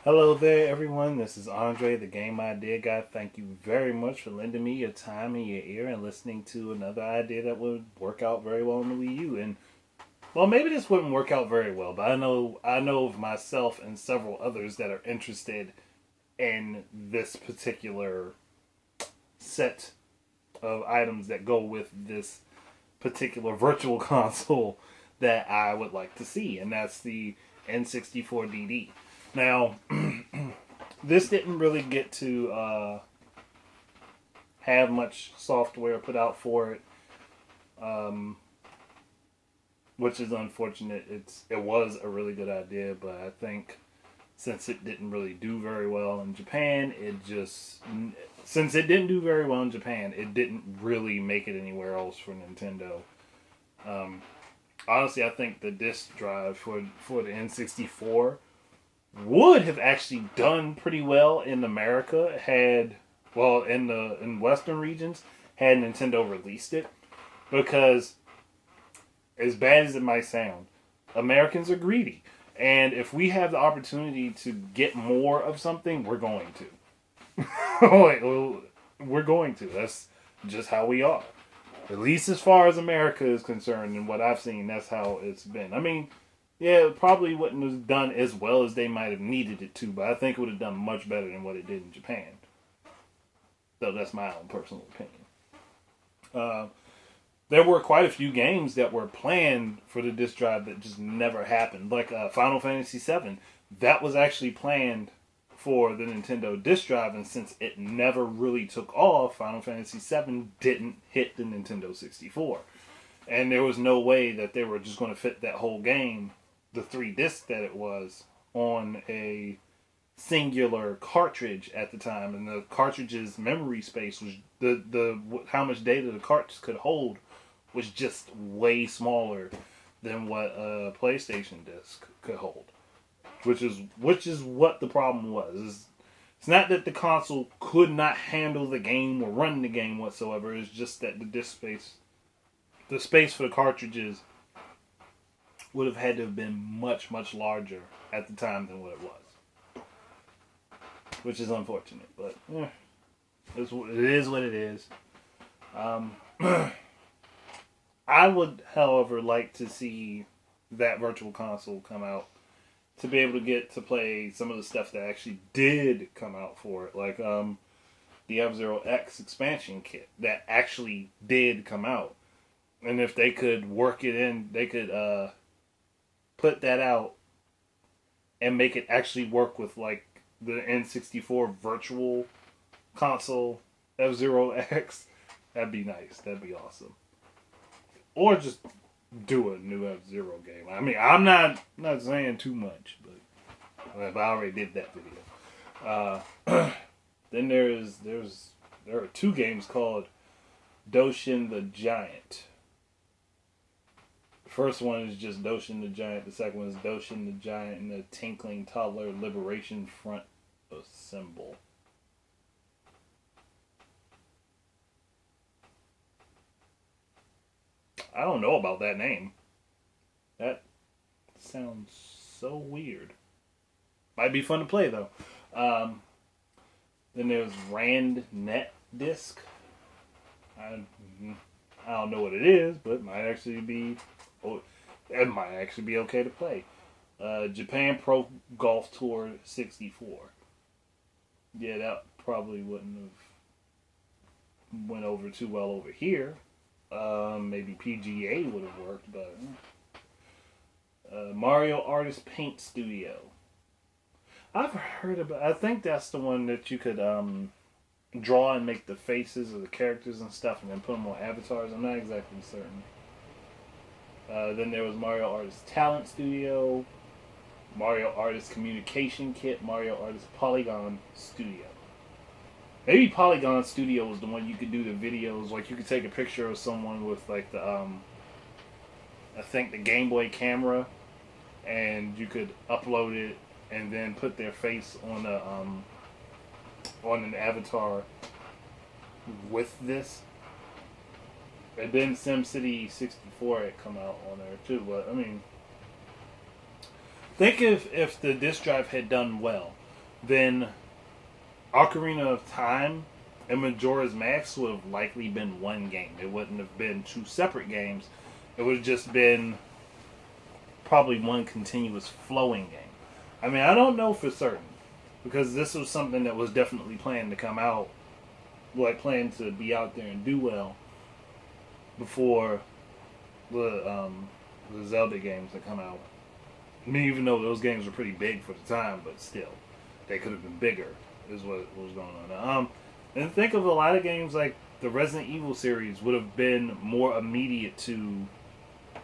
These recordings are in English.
Hello there, everyone. This is Andre, the Game Idea Guy. Thank you very much for lending me your time and your ear and listening to another idea that would work out very well in the Wii U. And well, maybe this wouldn't work out very well, but I know of myself and several others that are interested in this particular set of items that go with this particular virtual console that I would like to see, and that's the N64DD. Now, this didn't really get to have much software put out for it, um, which is unfortunate. It was a really good idea, but I think since it didn't really do very well in Japan, since it didn't do very well in Japan, it didn't really make it anywhere else for Nintendo. Um, Honestly, I think the disk drive for the N64 would have actually done pretty well in America had in Western regions had Nintendo released it, because as bad as it might sound, Americans are greedy, and if we have the opportunity to get more of something, we're going to. We're going to. That's just how we are. At least as far as America is concerned, and what I've seen, that's how it's been. I mean, yeah, it probably wouldn't have done as well as they might have needed it to, but I think it would have done much better than what it did in Japan. So that's my own personal opinion. Uh, there were quite a few games that were planned for the disc drive that just never happened. Like Final Fantasy VII, that was actually planned for the Nintendo disc drive, and since it never really took off, Final Fantasy VII didn't hit the Nintendo 64. And there was no way that they were just going to fit that whole game, the 3 discs that it was, on a singular cartridge at the time, and the cartridge's memory space was the how much data the cartridge could hold was just way smaller than what a PlayStation disc could hold, which is what the problem was. It's not that the console could not handle the game or run the game whatsoever. It's just that the disc space, the space for the cartridges, would have had to have been much, much larger at the time than what it was, which is unfortunate. But it is what it is. Um, I would, however, like to see that virtual console come out to be able to get to play some of the stuff that actually did come out for it, like the F-Zero X expansion kit that actually did come out. And if they could work it in, they could put that out and make it actually work with like the N64 virtual console F-Zero X. That'd be nice. That'd be awesome. Or just do a new F-Zero game. I mean, I'm not saying too much, but I already did that video. Then there are 2 games called Doshin the Giant. The first one is just Doshin the Giant. The second one is Doshin the Giant and the Tinkling Toddler Liberation Front Assemble. I don't know about that name. That sounds so weird. Might be fun to play though. Um, then there's Rand Net Disc. I, I don't know what it is, but it might actually be okay to play. Japan Pro Golf Tour 64. Yeah, that probably wouldn't have went over too well over here. Maybe PGA would have worked, but Mario Artist Paint Studio. I've heard about. I think that's the one that you could draw and make the faces of the characters and stuff, and then put them on avatars. I'm not exactly certain. Then there was Mario Artist Talent Studio, Mario Artist Communication Kit, Mario Artist Polygon Studio. Maybe Polygon Studio was the one you could do the videos. Like you could take a picture of someone with like the I think the Game Boy camera, and you could upload it and then put their face on an avatar with this. And then SimCity 64 had come out on there too. But I mean, think if the disk drive had done well. then Ocarina of Time and Majora's Mask would have likely been one game. It wouldn't have been two separate games. It would have just been probably one continuous flowing game. I mean, I don't know for certain because this was something that was definitely planned to come out, like planned to be out there and do well before the Zelda games that come out. I mean, even though those games were pretty big for the time, but still, they could have been bigger. Is what was going on. And think of a lot of games like the Resident Evil series would have been more immediate to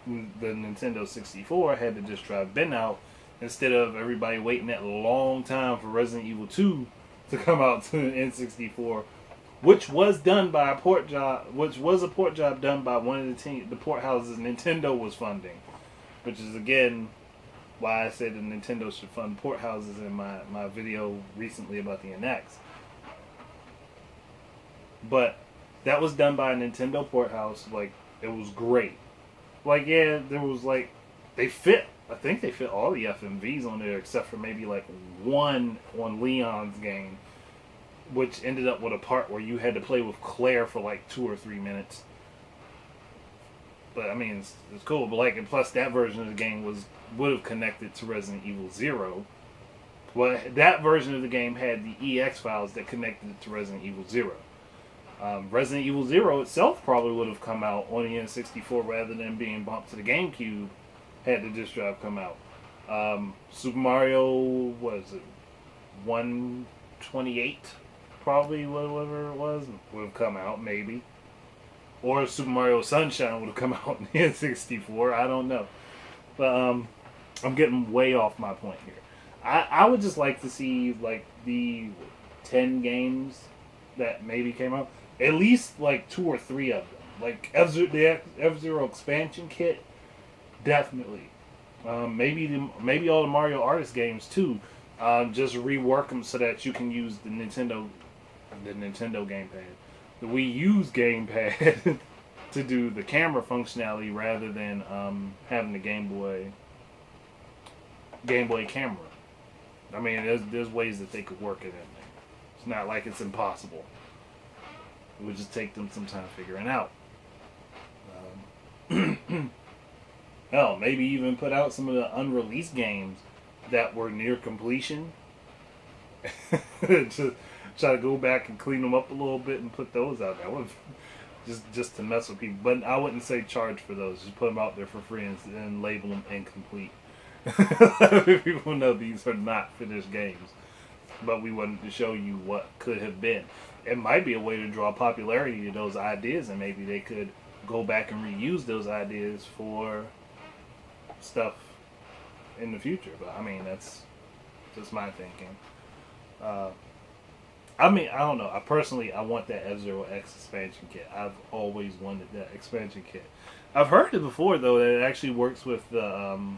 the Nintendo 64 had the disc drive been out, instead of everybody waiting that long time for Resident Evil 2 to come out to N64, which was done by a port job, which was a port job done by one of the port houses Nintendo was funding, which is again why I said that Nintendo should fund port houses in my video recently about the NX. But that was done by a Nintendo port house. Like, it was great. Like, yeah, there was like, I think they fit all the FMVs on there except for maybe like one on Leon's game, which ended up with a part where you had to play with Claire for like 2 or 3 minutes. But I mean, it's cool. But like, and plus that version of the game would have connected to Resident Evil 0. Well, that version of the game had the EX files that connected it to Resident Evil 0. Resident Evil 0 itself probably would have come out on the N64 rather than being bumped to the GameCube had the disc drive come out. Super Mario, what is it, 128? Probably, whatever it was, would have come out, maybe. Or Super Mario Sunshine would have come out in the N64, I don't know. But I'm getting way off my point here. I would just like to see, like, the 10 games that maybe came out, at least like 2 or 3 of them. Like the F-Zero expansion kit, definitely. Maybe all the Mario Artist games too. Just rework them so that you can use the Nintendo gamepad, the Wii U's gamepad to do the camera functionality rather than having the Game Boy camera. I mean, there's ways that they could work it in there. It's not like it's impossible. It would just take them some time figuring out. Hell, maybe even put out some of the unreleased games that were near completion. Just try to go back and clean them up a little bit and put those out there. Just to mess with people. But I wouldn't say charge for those. Just put them out there for free and label them incomplete. People know these are not finished games. But we wanted to show you what could have been. It might be a way to draw popularity to those ideas, and maybe they could go back and reuse those ideas for stuff in the future. But I mean, that's just my thinking. I mean, I don't know. I want that F-Zero X expansion kit. I've always wanted that expansion kit. I've heard it before though that it actually works with the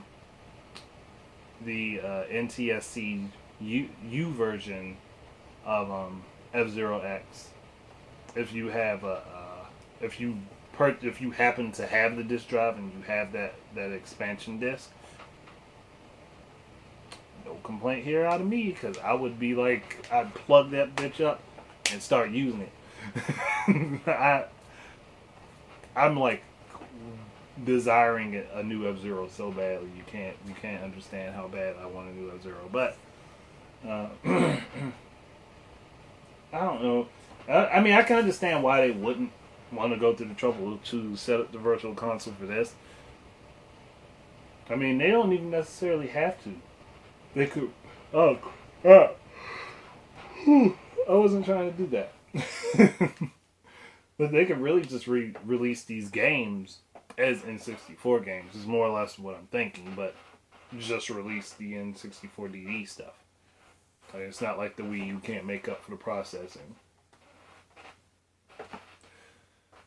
NTSC U version of F-Zero X. If you have if you happen to have the disc drive and you have that expansion disc, no complaint here out of me, because I would be like, I'd plug that bitch up and start using it. I'm like desiring a new F-Zero so badly. You can't understand how bad I want a new F-Zero. But I don't know. I mean, I can understand why they wouldn't want to go through the trouble to set up the virtual console for this. I mean, they don't even necessarily have to. They could. I wasn't trying to do that. But they could really just release these games as N64 games. Is more or less what I'm thinking. But just release the N64DD stuff. Like, it's not like the Wii U can't make up for the processing.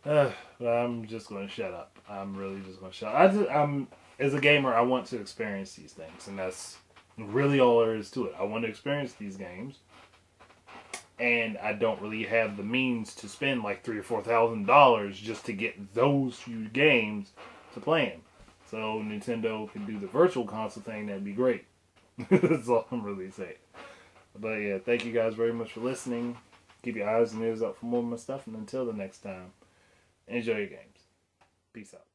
I'm just going to shut up. I'm really just going to shut up. As a gamer, I want to experience these things. And that's really all there is to it. I want to experience these games. And I don't really have the means to spend like $3,000 or $4,000 just to get those few games to play them. So Nintendo can do the virtual console thing, that'd be great. That's all I'm really saying. But yeah, thank you guys very much for listening. Keep your eyes and ears up for more of my stuff. And until the next time, enjoy your games. Peace out.